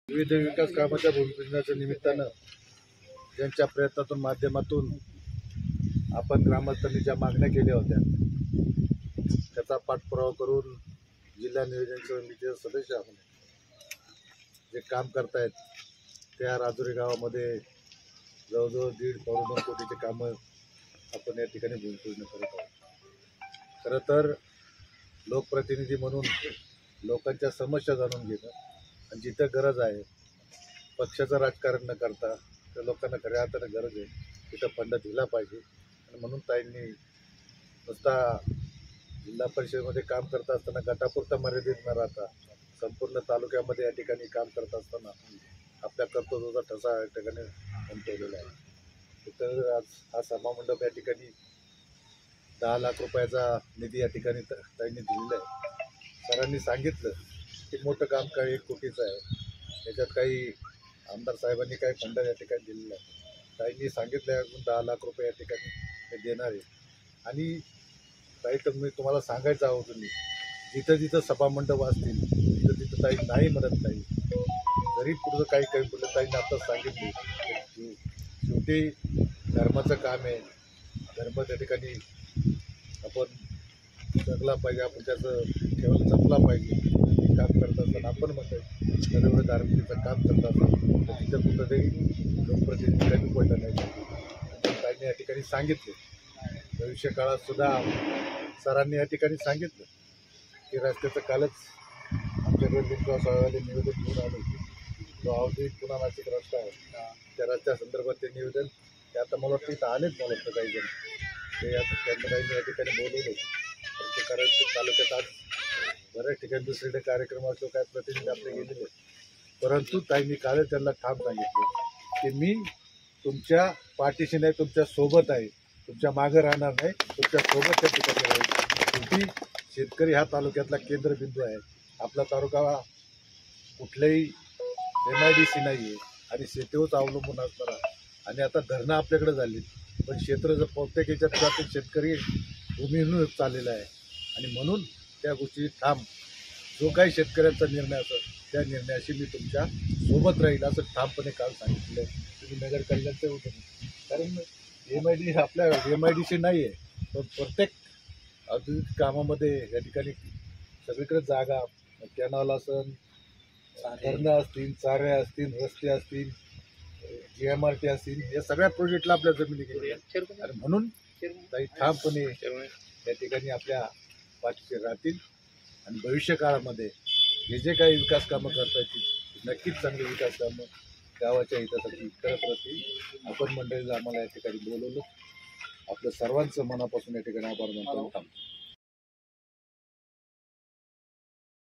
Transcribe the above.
विविध विकास कामाच्या भूमिपूजनाच्या निमित्तानं ज्यांच्या प्रयत्नातून माध्यमातून आपण ग्रामस्थांनी ज्या मागण्या केल्या होत्या त्याचा पाठपुरावा करून जिल्हा नियोजन समितीचे सदस्य आपण जे काम करतायत त्या राजुरी गावामध्ये जवळजवळ 1.5-2 कोटीचे कामं आपण या ठिकाणी भूमिपूजन करत आहोत। खरं तर लोकप्रतिनिधी म्हणून लोकांच्या समस्या जाणून घेणं आणि जिथं गरज आहे पक्षाचं राजकारण न करता त्या लोकांना खऱ्या अर्थानं गरज आहे तिथं फंड दिला पाहिजे। आणि म्हणून ताईंनी नुसता जिल्हा परिषदेमध्ये काम करत असताना गटापुरता मर्यादित न राहता संपूर्ण तालुक्यामध्ये या ठिकाणी काम करत असताना आपल्या कर्तव्याचा ठसा या ठिकाणी उमटवलेला आहे। तिथं आज हा सभामंडप या ठिकाणी 10 लाख रुपयाचा निधी या ठिकाणी ताईंनी दिलेला आहे। सरांनी सांगितलं की मोठं काम काय 1 कोटीचं आहे, त्याच्यात काही आमदार साहेबांनी काही फंड या ठिकाणी दिलेला आहे। ताईंनी सांगितलं अजून 10 लाख रुपये या ठिकाणी हे देणार आहे। आणि ताई तर मी तुम्हाला सांगायचं आहोत मी जिथं जिथं सभामंडप असतील तिथं तिथं ताई नाही म्हणत नाही, जरी पुढं काही बोललं ताईंनी आताच सांगितले शेवटी धर्माचं काम आहे, धर्म त्या ठिकाणी आपण जगला पाहिजे, आपण त्याचं ठेवलं जपला पाहिजे। काम करत असताना आपण म्हणतो तर एवढं धार्मिकतेचं काम करत असताना तिथं कुठंतरी लोकप्रतिनिधी कमी पडलं नाही। ताईंनी या ठिकाणी सांगितलं भविष्य काळात सुद्धा सरांनी या ठिकाणी सांगितलं की रस्त्याचं कालच आमच्याकडे लिंबगाव साहेबांनी निवेदन घेऊन आलं जो अवधी पुन्हा नाशिक रस्ता आहे त्या रस्त्या संदर्भात ते निवेदन ते आता मला वाटतं इथं आलेच मला वाटतं काही जण ते त्यांना या ठिकाणी बोलवलं पण ते करायचं तालुक्यात आज बऱ्याच ठिकाणी दुसरीकडे कार्यक्रम असतो काय प्रतिनिधी आपले गेलेले, परंतु ताईंनी कालच त्यांना ठाम सांगितलं की मी तुमच्या पाठीशी नाही तुमच्या सोबत आहे, तुमच्या मागं राहणार नाही, तुमच्या सोबत त्या ठिकाणी राहील। शेवटी शेतकरी हा तालुक्यातला केंद्रबिंदू आहे। आपला तालुका कुठल्याही MIDC नाही आहे आणि शेतीवरच अवलंबून असणारा आणि आता धरणं आपल्याकडे झाली पण क्षेत्र जर प्रत्येक याच्यात जातील शेतकरी भूमीहून चाललेला आहे। आणि म्हणून त्या गोष्टी ठाम जो काही शेतकऱ्यांचा निर्णय असेल त्या निर्णयाशी मी तुमच्या सोबत राहील असं ठामपणे काल सांगितलं। तुम्ही नगर कल्याणचं होतं कारण MIDC आपल्या MIDC नाही आहे पण प्रत्येक औद्योगिक कामामध्ये या ठिकाणी सगळीकडे जागा कॅनॉल असेल, धरणं असतील, चाऱ्या असतील, रस्ते असतील, GMRT असतील, या सगळ्या प्रोजेक्टला आपल्या जमिनी गेल्या आणि म्हणून काही ठामपणे या ठिकाणी आपल्या पाठीशी राहतील आणि भविष्य काळामध्ये जे काही विकास कामं करता येतील नक्कीच चांगली विकास कामं गावाच्या हितासाठी करत राहतील। आपण मंडळीला आम्हाला या ठिकाणी बोलवलं, आपलं सर्वांचं मनापासून या ठिकाणी आभार मानतो।